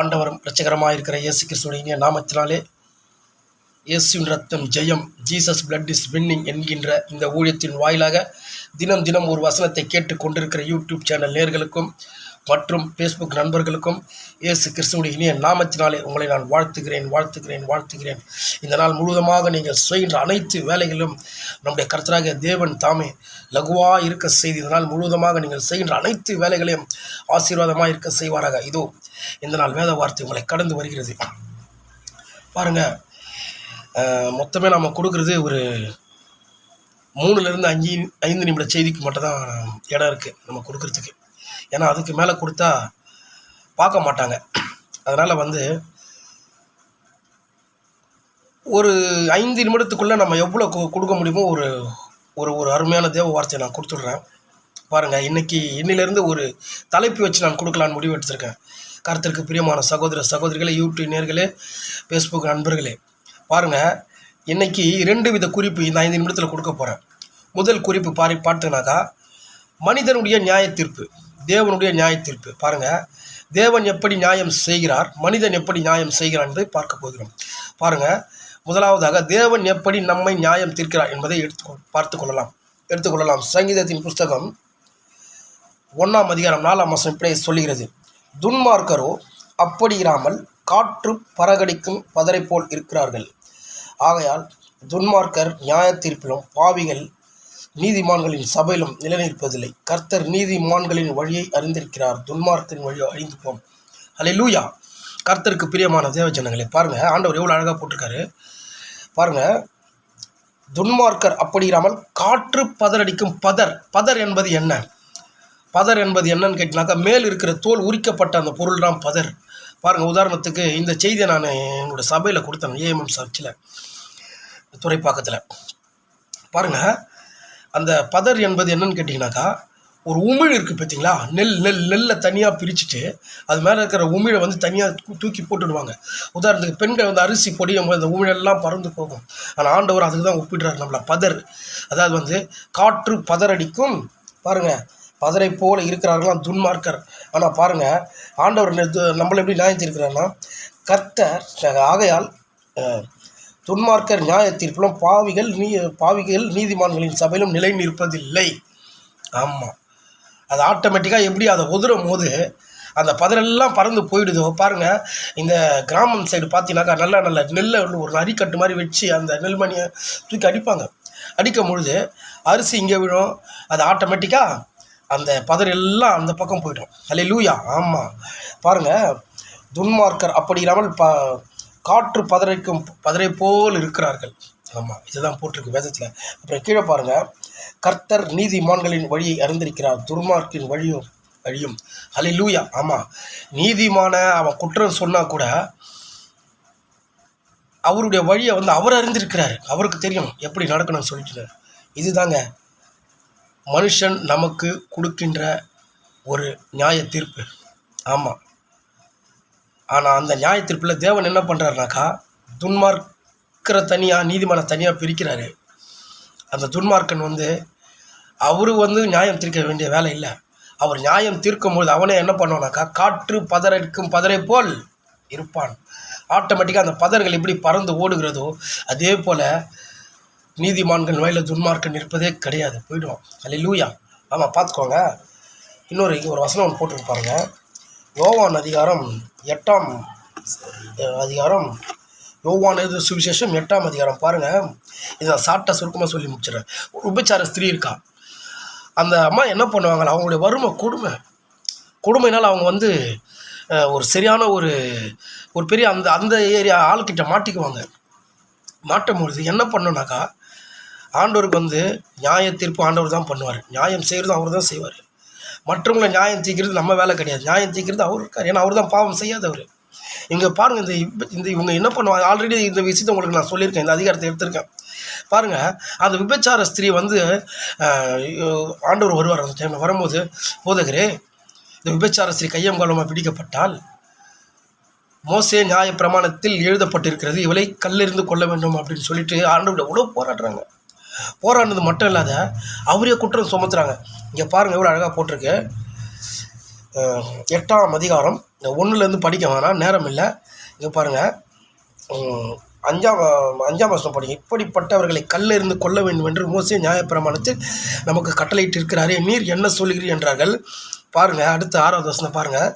ஆண்டவரும் இரட்சகரமாக இருக்கிற இயேசு கிறிஸ்துவின் நாமத்தினாலே இயேசுவின் ரத்தம் ஜெயம், ஜீசஸ் பிளட் இஸ் வின்னிங் என்கின்ற இந்த ஊழியத்தின் வாயிலாக தினம் தினம் ஒரு வசனத்தை கேட்டு கொண்டிருக்கிற யூடியூப் சேனல் நேயர்களுக்கும் மற்றும் ஃபேஸ்புக் நண்பர்களுக்கும் இயேசு கிறிஸ்துவின் இனிய நாமத்தினாலே உங்களை நான் வாழ்த்துகிறேன். இந்த நாள் முழுவதுமாக நீங்கள் செய்கின்ற அனைத்து வேலைகளிலும் நம்முடைய கர்த்தராகிய தேவன் தாமே லகுவாக இருக்க செய்து இந்த நாள் முழுவதுமாக நீங்கள் செய்கின்ற அனைத்து வேலைகளையும் ஆசீர்வாதமாக இருக்க செய்வாராக. இதோ இந்த நாள் வேத வார்த்தை உங்களை கடந்து வருகிறது. பாருங்கள், மொத்தமே நம்ம கொடுக்குறது ஒரு 3லேருந்து 5 நிமிட செய்திக்கு மட்டும் தான் இடம் இருக்குது நம்ம கொடுக்குறதுக்கு. ஏன்னா அதுக்கு மேலே கொடுத்தா பார்க்க மாட்டாங்க. அதனால் ஒரு 5 நிமிடத்துக்குள்ளே நம்ம எவ்வளோ கொடுக்க முடியுமோ ஒரு ஒரு ஒரு அருமையான தேவ வார்த்தையை நான் கொடுத்துட்றேன். பாருங்கள், இன்னிலேருந்து ஒரு தலைப்பு வச்சு நான் கொடுக்கலான்னு முடிவு எடுத்திருக்கேன். கர்த்தருக்கு பிரியமான சகோதரிகளே, யூடியூப் நேயர்களே, ஃபேஸ்புக் நண்பர்களே, பாருங்கள், இன்றைக்கி 2 வித குறிப்பு இந்த 5 நிமிடத்தில் கொடுக்க போகிறேன். முதல் குறிப்பு பார்த்தீங்கன்னாக்கா, மனிதனுடைய நியாய தீர்ப்பு, தேவனுடைய நியாய தீர்ப்பு. பாருங்கள், தேவன் எப்படி நியாயம் செய்கிறார், மனிதன் எப்படி நியாயம் செய்கிறார் என்பதை பார்க்க போகிறோம். பாருங்கள், முதலாவதாக தேவன் எப்படி நம்மை நியாயம் தீர்க்கிறார் என்பதை எடுத்துக்கொள்ளலாம். சங்கீதத்தின் புஸ்தகம் 1ஆம் அதிகாரம் 4ஆம் வசனம் இப்படி சொல்லுகிறது: துன்மார்க்கரோ அப்படி இராமல் காற்று பறகடிக்கும் பதரை போல் இருக்கிறார்கள். ஆகையால் துன்மார்க்கர் நியாய தீர்ப்பிலும் பாவிகள் நீதிமான்களின் சபையிலும் நிலைநிற்பதில்லை. கர்த்தர் நீதிமான்களின் வழியை அறிந்திருக்கிறார், துன்மார்க்கின் வழியை அழிந்து போம். அல்லேலூயா. கர்த்தருக்கு பிரியமான தேவ ஜனங்களே, பாருங்கள், ஆண்டவர் எவ்வளோ அழகாக போட்டிருக்காரு பாருங்கள். துன்மார்க்கர் அப்படி இராமல் காற்று பதறடிக்கும் பதர் என்பது என்ன? பதர் என்பது என்னன்னு கேட்டினாக்கா, மேல் இருக்கிற தோல் உரிக்கப்பட்ட அந்த பொருள் தான் பதர். பாருங்கள், உதாரணத்துக்கு இந்த செய்தியை நான் என்னோடய சபையில் கொடுத்தேன், ஏஎம்எம் சர்ச்சில் துறைப்பாக்கத்தில். பாருங்கள், அந்த பதர் என்பது என்னன்னு கேட்டிங்கனாக்கா, ஒரு உமிழ் இருக்குது பார்த்தீங்களா, நெல்லை தனியாக பிரிச்சுட்டு அது மேலே இருக்கிற உமிழை தனியாக தூக்கி போட்டுடுவாங்க. உதாரணத்துக்கு பெண்கள் அரிசி பொடியும் போது அந்த உமிழெல்லாம் பறந்து போகும். ஆனால் ஆண்டவர் அதுக்கு தான் ஒப்பிடுறாரு நம்மளை. பதர், அதாவது காற்று பதறடிக்கும், பாருங்கள், பதரை போல இருக்கிறார்களாம் துன்மார்க்கர். ஆனால் பாருங்கள், ஆண்டவர் நம்மளை எப்படி நியாயத்திருக்கிறார்னா, கர்த்தர் ஆகையால் துன்மார்க்கர் நியாய தீர்ப்பிலும் பாவிகள் நீதிமான்களின் சபையிலும் நிலை நிற்பதில்லை. ஆமாம், அது ஆட்டோமேட்டிக்காக எப்படி அதை உதிரும் போது அந்த பதரெல்லாம் பறந்து போயிடுதோ. பாருங்கள், இந்த கிராமம் சைடு பார்த்தீங்கன்னாக்கா நல்ல நெல்லை ஒரு அரிக்கட்டு மாதிரி வச்சு அந்த நெல்மணியை தூக்கி அடிக்கும் பொழுது அரிசி இங்கே விழும். அது ஆட்டோமேட்டிக்காக அந்த பதர் எல்லாம் அந்த பக்கம் போய்டும். அல்லேலூயா. ஆமாம், பாருங்கள், துன்மார்க்கர் அப்படி இல்லாமல் காற்று பதரை போல் இருக்கிறார்கள். ஆமாம், இதுதான் போட்டிருக்கு வேதத்தில். அப்புறம் கீழே பாருங்கள், கர்த்தர் நீதிமான்களின் வழியை அறிந்திருக்கிறார், துன்மார்க்கின் வழியும். அல்லேலூயா. ஆமாம், நீதிமான அவன் குற்றம் சொன்னால் கூட அவருடைய வழியை அவர் அறிந்திருக்கிறார். அவருக்கு தெரியும் எப்படி நடக்கணும்னு சொல்லிட்டு. இதுதாங்க மனுஷன் நமக்கு கொடுக்கின்ற ஒரு நியாய தீர்ப்பு. ஆமாம், ஆனால் அந்த நியாய தீர்ப்பில் தேவன் என்ன பண்ணுறாருனாக்கா, துன்மார்க்கரை தனியாக நீதிமான தனியாக பிரிக்கிறாரு. அந்த துன்மார்க்கன் அவரு நியாயம் தீர்க்க வேண்டிய வேலை இல்லை. அவர் நியாயம் தீர்க்கும்போது அவனே என்ன பண்ணுவானாக்கா, காற்று பதறடிக்கும் பதரை போல் இருப்பான். ஆட்டோமேட்டிக்காக அந்த பதர்கள் எப்படி பறந்து ஓடுகிறதோ அதே போல் நீதிமான்கள் வயலில் துன்மார்க்கன் இருப்பதே கிடையாது, போயிடுவான். அல்லேலூயா. ஆமாம், பார்த்துக்கோங்க. ஒரு வசனம் போட்டுருப்பாருங்க. யோவான் அதிகாரம் 8ஆம் அதிகாரம், யோவான் எழுதின சுவிசேஷம் 8ஆம் அதிகாரம். பாருங்கள், இதை நான் சாப்பிட்டா சுருக்கமாக சொல்லி முடிச்சிடறேன். ஒரு உபச்சார ஸ்திரீ இருக்கா. அந்த அம்மா என்ன பண்ணுவாங்களா, அவங்களுடைய வறுமை கொடுமையினால் அவங்க ஒரு சரியான ஒரு பெரிய அந்த ஏரியா ஆள்கிட்ட மாட்டிக்குவாங்க. மாட்டும்பொழுது என்ன பண்ணணுனாக்கா, ஆண்டவருக்கு நியாய தீர்ப்பு ஆண்டவர் தான் பண்ணுவார். நியாயம் செய்கிறதும் அவர் தான் செய்வார். மற்றவங்களை நியாயம் தீர்க்கிறது நம்ம வேலை கிடையாது. நியாயம் தீர்க்கிறது அவர் இருக்கார். ஏன்னா அவர் தான் பாவம் செய்யாதவர். இங்கே பாருங்கள், இவங்க என்ன பண்ணுவாங்க, ஆல்ரெடி இந்த விஷயத்தை உங்களுக்கு நான் சொல்லியிருக்கேன், இந்த அதிகாரத்தை எடுத்திருக்கேன். பாருங்கள், அந்த விபச்சார ஸ்திரீ ஆண்டவர் வருவார். அந்த டைமில் வரும்போது, போதகரே, இந்த விபச்சார ஸ்திரீ கையம் காலமாக பிடிக்கப்பட்டால் மோசே நியாய பிரமாணத்தில் எழுதப்பட்டிருக்கிறது, இவளை கல்லெறிந்து கொள்ள வேண்டும் அப்படின்னு சொல்லிட்டு ஆண்டவருடைய உணவு போராடுறது மட்டும் இல்லாத அவரே குற்றம் சுமத்துறாங்க. இங்கே பாருங்கள், எவ்வளோ அழகாக போட்டிருக்கு. 8ஆம் அதிகாரம் 1லேருந்து படிக்க வேணாம், நேரம் இல்லை. இங்கே பாருங்கள், 5ஆம் வசனம் படிங்க. இப்படிப்பட்டவர்களை கல்லெறிந்து கொல்ல வேண்டும் என்று மோசே நியாயப்பிரமாணத்தில் நமக்கு கட்டளையிட்டு இருக்கிறாரே, நீர் என்ன சொல்கிறீர் என்றார்கள். பாருங்கள், அடுத்த 6வது வசனம் பாருங்கள்.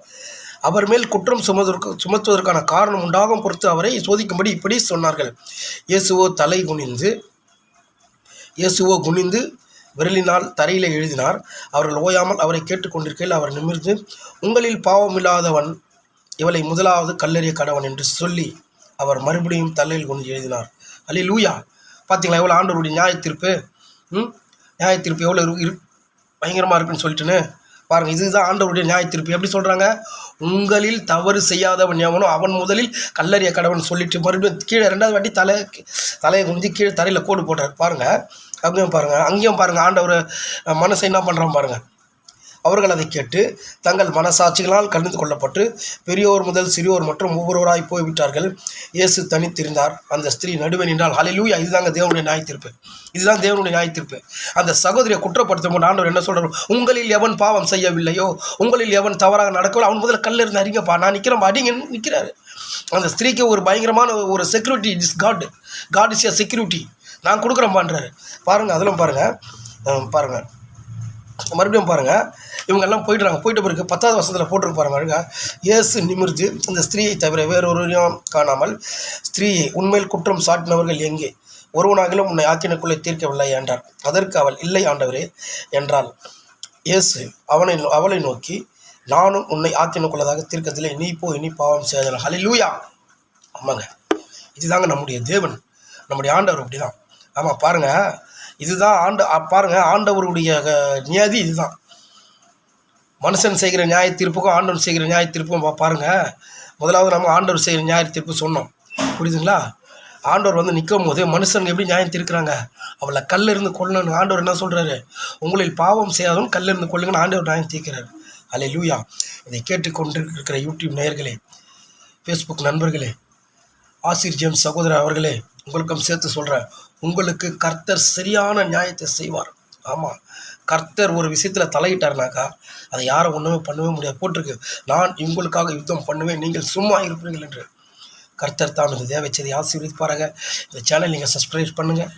அவர் மேல் குற்றம் சுமத்துவதற்கான காரணம் உண்டாகும் பொறுத்து அவரை சோதிக்கும்படி இப்படி சொன்னார்கள். இயேசுவோ குனிந்து விரலினால் தரையில் எழுதினார். அவர்கள் ஓயாமல் அவரை கேட்டுக்கொண்டிருக்கையில் அவர் நிமிர்ந்து, உங்களில் பாவமில்லாதவன் இவளை முதலாவது கல்லெறிய கடவன் என்று சொல்லி அவர் மறுபடியும் தலையில் கொண்டு எழுதினார். அல்லேலூயா. பார்த்தீங்களா எவ்வளோ ஆண்டவருடைய நியாயத்தீர்ப்பு? நியாயத்தீர்ப்பு எவ்வளோ பயங்கரமாக இருக்குன்னு சொல்லிட்டுன்னு பாருங்கள். இதுதான் ஆண்டவருடைய நியாயத்தீர்ப்பு. எப்படி சொல்கிறாங்க? உங்களில் தவறு செய்யாதவன் எவனோ அவன் முதலில் கல்லறிய கடவன் சொல்லிட்டு மறுபடியும் கீழே 2வது வாட்டி தலையை குனிஞ்சு கீழே தரையில் கோடு போடுறார். பாருங்கள், அப்படியும் பாருங்கள், அங்கேயும் பாருங்கள் ஆண்டவர் மனசை என்ன பண்ணுறான் பாருங்கள். அவர்கள் அதை கேட்டு தங்கள் மனசாட்சிகளால் கலந்து கொள்ளப்பட்டு பெரியோர் முதல் சிறியோர் மற்றும் ஒவ்வொருவராய் போய்விட்டார்கள். இயேசு தனித்திருந்தார். அந்த ஸ்திரீ நடுவே நின்றால். ஹல்லேலூயா. இதுதாங்க தேவனுடைய நியாயத்தீர்ப்பு. இதுதான் தேவனுடைய நியாயத்தீர்ப்பு. அந்த சகோதரியை குற்றப்படுத்தும் போது ஆண்டவர் என்ன சொல்கிறார்? உங்களில் எவன் பாவம் செய்யவில்லையோ, உங்களில் எவன் தவறாக நடக்கவில்லை, அவன் முதல்ல கல்லிருந்து அடிங்கப்பா, நான் நிற்கிறேன், அடிங்கன்னு நிற்கிறாரு. அந்த ஸ்திரீக்கு ஒரு பயங்கரமான ஒரு security. Is God is a security. நான் கொடுக்குறேன் பண்ணுறாரு. பாருங்கள், அதெல்லாம் பாருங்கள். மறுபடியும் பாருங்கள், இவங்கெல்லாம் போயிட்டு பிறகு 10வது வசனத்தில் போட்டிருக்கு பாருங்க. இயேசு நிமிர்ந்து இந்த ஸ்திரீயை தவிர வேறொருவரையும் காணாமல், ஸ்திரீயை உண்மையில் குற்றம் சாட்டினவர்கள் எங்கே? ஒருவனாகிலும் உன்னை ஆக்கினைக்குள்ளே தீர்க்கவில்லை என்றார். அதற்கு அவள், இல்லை ஆண்டவரே என்றாள். இயேசு அவளை நோக்கி, நானும் உன்னை ஆக்கினைக்குள்ளதாக தீர்க்கத்தில்லை, நீ போய் இனி பாவம் செய்தல். ஹல்லேலூயா. ஆமாங்க, இதுதாங்க நம்முடைய தேவன், நம்முடைய ஆண்டவர். அப்படி தான். ஆமாம், பாருங்கள், இதுதான் பாருங்கள் ஆண்டவருடைய நியதி. இதுதான் மனுஷன் செய்கிற நியாய தீர்ப்புக்கும் ஆண்டவர் செய்கிற நியாய தீர்ப்புக்கும் பாருங்கள். முதலாவது நம்ம ஆண்டவர் செய்கிற நியாய தீர்ப்பு சொன்னோம், புரியுதுங்களா? ஆண்டவர் நிற்கும் போது மனுஷன் எப்படி நியாயம் தீர்க்கிறாங்க? அவளை கல்லிருந்து கொல்லணும். ஆண்டவர் என்ன சொல்கிறாரு? உங்களில் பாவம் செய்யாதவன் கல்லிருந்து கொல்லுங்கன்னு ஆண்டவர் நியாயம் தீர்க்கிறார். அல்லேலூயா. இதை கேட்டுக்கொண்டிருக்கிற யூடியூப் நேயர்களே, ஃபேஸ்புக் நண்பர்களே, ஆசிர் ஜேம்ஸ் சகோதரர் அவர்களே, உங்களுக்கும் சேர்த்து சொல்கிறேன், உங்களுக்கு கர்த்தர் சரியான நியாயத்தை செய்வார். ஆமாம், கர்த்தர் ஒரு விஷயத்தில் தலையிட்டார்னாக்கா அதை யாரும் ஒன்றுமே பண்ணவே முடியாது. போட்டிருக்கு, நான் உங்களுக்காக யுத்தம் பண்ணுவேன், நீங்கள் சும்மா இருப்பீர்கள் என்று. கர்த்தர் தான் இந்த தேவைச்சதை ஆசீர்வதிப்பாராக. இந்த சேனல் நீங்கள் சப்ஸ்கிரைப் பண்ணுங்கள்,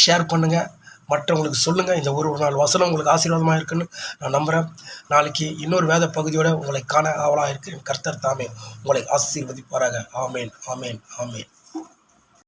ஷேர் பண்ணுங்கள், மற்றவங்களுக்கு சொல்லுங்கள். இந்த ஒரு நாள் வசனம் உங்களுக்கு ஆசீர்வாதமாக இருக்குன்னு நான் நம்புகிறேன். நாளைக்கு இன்னொரு வேத பகுதியோடு உங்களை காண ஆவலாக இருக்கிறேன். கர்த்தர் தாமே உங்களை ஆசீர்வதிப்பாராக. ஆமேன், ஆமேன், ஆமேன்.